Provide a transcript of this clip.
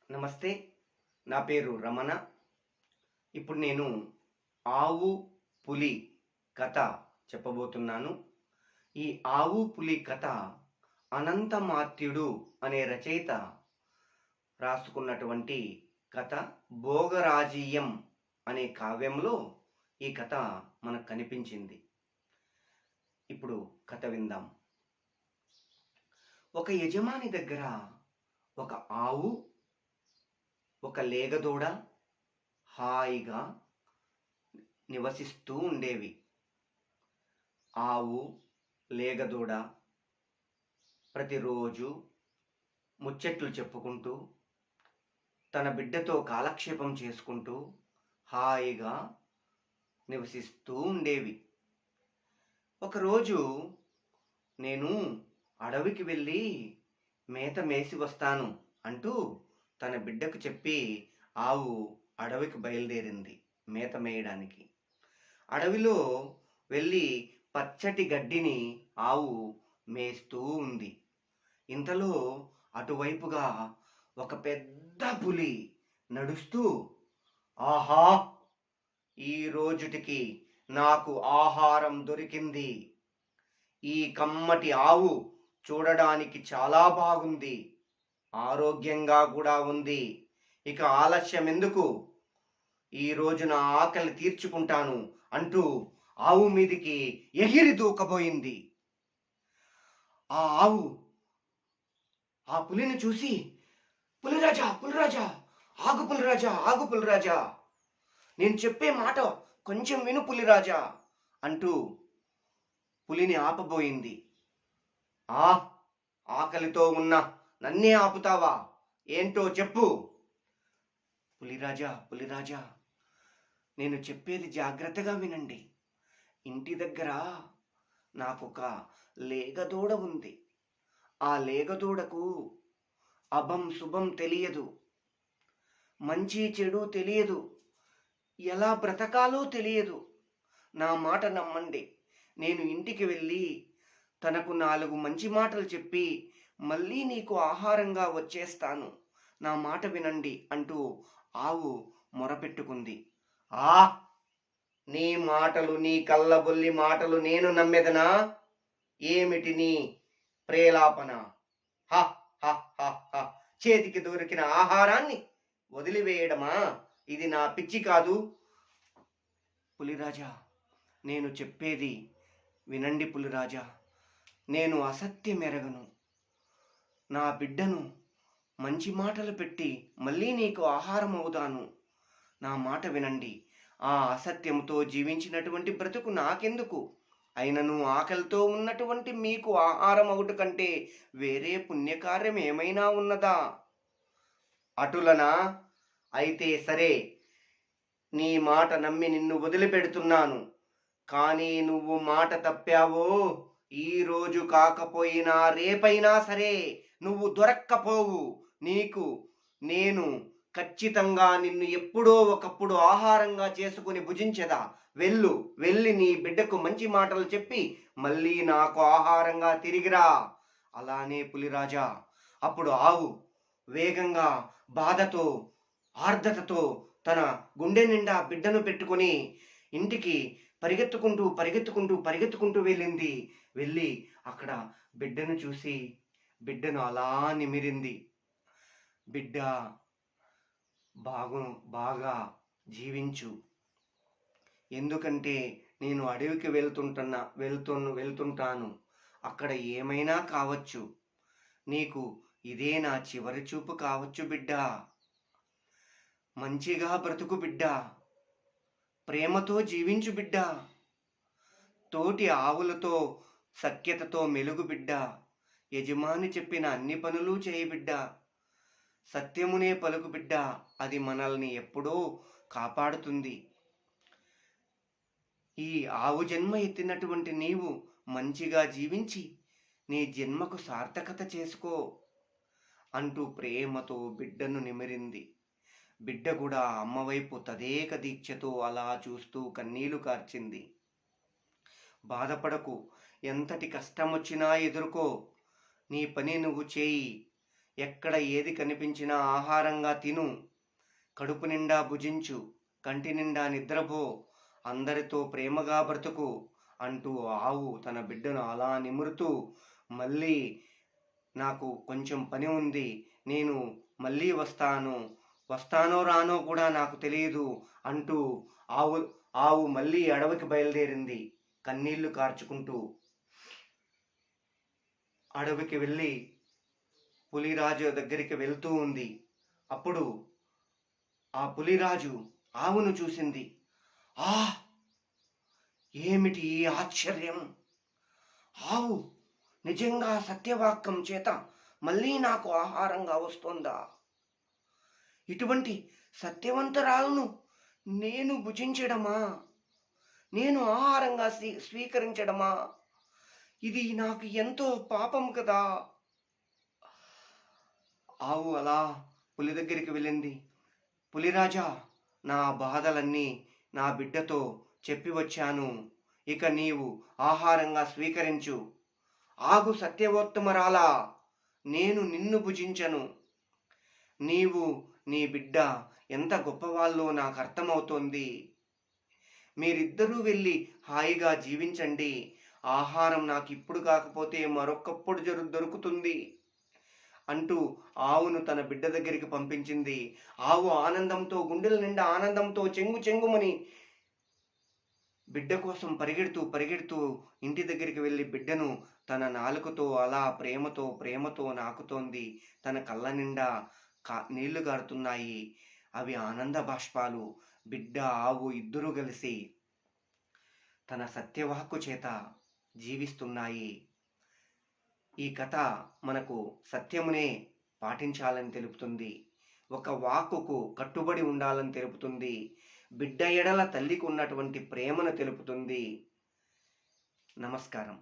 నమస్తే. నా పేరు రమణ. ఇప్పుడు నేను ఆవు, పులి కథ చెప్పబోతున్నాను. ఈ ఆవు, పులి కథ అనంతమాత్యుడు అనే రచయిత రాసుకున్నటువంటి కథ. భోగరాజీయం అనే కావ్యంలో ఈ కథ మనకు కనిపించింది. ఇప్పుడు కథ విందాం. ఒక యజమాని దగ్గర ఒక ఆవు, ఒక లేగదూడ హాయిగా నివసిస్తూ ఉండేవి. ఆవు, లేగదూడ ప్రతిరోజు ముచ్చట్లు చెప్పుకుంటూ తన బిడ్డతో కాలక్షేపం చేసుకుంటూ హాయిగా నివసిస్తూ ఉండేవి. ఒకరోజు నేను అడవికి వెళ్ళి మేత మేసి వస్తాను అంటూ తన బిడ్డకు చెప్పి ఆవు అడవికి బయలుదేరింది మేత మేయడానికి. అడవిలో వెళ్ళి పచ్చటి గడ్డిని ఆవు మేస్తూ ఉంది. ఇంతలో అటువైపుగా ఒక పెద్ద పులి నడుస్తూ, ఆహా, ఈ రోజుటికి నాకు ఆహారం దొరికింది. ఈ కమ్మటి ఆవు చూడడానికి చాలా బాగుంది, ఆరోగ్యంగా కూడా ఉంది. ఇక ఆలస్యం ఎందుకు, ఈ రోజు నా ఆకలి తీర్చుకుంటాను అంటూ ఆవు మీదికి ఎగిరి దూకబోయింది. ఆ ఆవు ఆ పులిని చూసి, పులిరాజా, పులిరాజా, ఆగు పులిరాజా, ఆగు పులిరాజా, నేను చెప్పే మాట కొంచెం విను పులిరాజా అంటూ పులిని ఆపబోయింది. ఆకలితో ఉన్న నన్నే ఆపుతావా, ఏంటో చెప్పు. పులిరాజా, పులిరాజా, నేను చెప్పేది జాగ్రత్తగా వినండి. ఇంటి దగ్గర నాకొక లేగదూడ ఉంది. ఆ లేగదూడకు అభం శుభం తెలియదు, మంచి చెడు తెలియదు, ఎలా బ్రతకాలో తెలియదు. నా మాట నమ్మండి. నేను ఇంటికి వెళ్ళి తనకు 4 మంచి మాటలు చెప్పి మళ్ళీ నీకు ఆహారంగా వచ్చేస్తాను, నా మాట వినండి అంటూ ఆవు మొరపెట్టుకుంది. నీ మాటలు, నీ కళ్ళబొల్లి మాటలు నేను నమ్మెదనా? ఏమిటి నీ ప్రేలాపన? హ హ హ హ, చేతికి దొరికిన ఆహారాన్ని వదిలివేయడమా? ఇది నా పిచ్చి కాదు. పులిరాజా, నేను చెప్పేది వినండి పులిరాజా. నేను అసత్యం ఎరగను. నా బిడ్డను మంచి మాటలు పెట్టి మళ్ళీ నీకు ఆహారం అవుతాను, నా మాట వినండి. ఆ అసత్యంతో జీవించినటువంటి బ్రతుకు నాకెందుకు? అయినను ఆకలితో ఉన్నటువంటి మీకు ఆహారం అవుట కంటే వేరే పుణ్యకార్యం ఏమైనా ఉన్నదా? అటులనా? అయితే సరే, నీ మాట నమ్మి నిన్ను వదిలిపెడుతున్నాను. కానీ నువ్వు మాట తప్పావో, ఈ రోజు కాకపోయినా రేపైనా సరే నువ్వు దొరక్కపోవు. నీకు నేను ఖచ్చితంగా నిన్ను ఎప్పుడో ఒకప్పుడు ఆహారంగా చేసుకుని భుజించదా. వెళ్ళి నీ బిడ్డకు మంచి మాటలు చెప్పి మళ్ళీ నాకు ఆహారంగా తిరిగిరా. అలానే పులిరాజా. అప్పుడు ఆవు వేగంగా, బాధతో, ఆర్ద్రతతో తన గుండె నిండా బిడ్డను పెట్టుకొని ఇంటికి పరిగెత్తుకుంటూ పరిగెత్తుకుంటూ పరిగెత్తుకుంటూ వెళ్ళి అక్కడ బిడ్డను చూసి బిడ్డను అలా నిమిరింది. బిడ్డ, బాగా జీవించు. ఎందుకంటే నేను అడవికి వెళ్తుంటాను. అక్కడ ఏమైనా కావచ్చు. నీకు ఇదే నా చివరి చూపు కావచ్చు బిడ్డ. మంచిగా బ్రతుకు బిడ్డ. ప్రేమతో జీవించు బిడ్డ. తోటి ఆవులతో సఖ్యతతో మెలుగు బిడ్డ. యజమాని చెప్పిన అన్ని పనులు చేయి బిడ్డ. సత్యమునే పలుకు బిడ్డ. అది మనల్ని ఎప్పుడూ కాపాడుతుంది. ఈ ఆవు జన్మ ఎత్తినటువంటి నీవు మంచిగా జీవించి నీ జన్మకు సార్థకత చేసుకో అంటూ ప్రేమతో బిడ్డను నిమిరింది. బిడ్డ కూడా అమ్మవైపు తదేక దీక్షతో అలా చూస్తూ కన్నీళ్లు కార్చింది. బాధపడకు, ఎంతటి కష్టం వచ్చినా ఎదుర్కో, నీ పని నువ్వు చేయి. ఎక్కడ ఏది కనిపించినా ఆహారంగా తిను, కడుపు నిండా భుజించు, కంటి నిండా నిద్రపో, అందరితో ప్రేమగా బ్రతుకు అంటూ ఆవు తన బిడ్డను అలా నిమురుతూ, మళ్ళీ నాకు కొంచెం పని ఉంది, నేను మళ్ళీ వస్తానో రానో కూడా నాకు తెలియదు అంటూ ఆవు ఆవు మళ్ళీ అడవికి బయలుదేరింది. కన్నీళ్లు కార్చుకుంటూ అడవికి వెళ్ళి పులిరాజు దగ్గరికి వెళ్తూ ఉంది. అప్పుడు ఆ పులిరాజు ఆవును చూసింది. ఆ, ఏమిటి ఈ ఆశ్చర్యం! ఆవు నిజంగా సత్యవాక్యం చేత మళ్ళీ నాకు ఆహారంగా వస్తోందా? ఇటువంటి సత్యవంతరాలను నేను భుజించడమా, నేను ఆహారంగా స్వీకరించడమా? ఇది నాకు ఎంతో పాపం కదా. ఆవు అలా పులి దగ్గరికి వెళ్ళింది. పులిరాజా, నా బాధలన్నీ నా బిడ్డతో చెప్పి వచ్చాను, ఇక నీవు ఆహారంగా స్వీకరించు. ఆగు సత్యవోత్తమరాలా, నేను నిన్ను భుజించను. నీవు నీ బిడ్డ ఎంత గొప్పవాళ్ళో నాకు అర్థమవుతోంది. మీరిద్దరూ వెళ్ళి హాయిగా జీవించండి. ఆహారం నాకు ఇప్పుడు కాకపోతే మరొకప్పుడు దొరుకుతుంది అంటూ ఆవును తన బిడ్డ దగ్గరికి పంపించింది. ఆవు ఆనందంతో, గుండెల నిండా ఆనందంతో చెంగు చెంగుమని బిడ్డ కోసం పరిగెడుతూ ఇంటి దగ్గరికి వెళ్ళి బిడ్డను తన నాలుకతో అలా ప్రేమతో నాకుతోంది. తన కళ్ళ నిండా నీళ్లు గారుతున్నాయి. అవి ఆనంద బాష్పాలు. బిడ్డ, ఆవు ఇద్దరూ కలిసి తన సత్యవాక్కు చేత జీవిస్తున్నాయి. ఈ కథ మనకు సత్యమునే పాటించాలని తెలుపుతుంది. ఒక వాక్కుకు కట్టుబడి ఉండాలని తెలుపుతుంది. బిడ్డ ఎడల తల్లికి ఉన్నటువంటి ప్రేమను తెలుపుతుంది. నమస్కారం.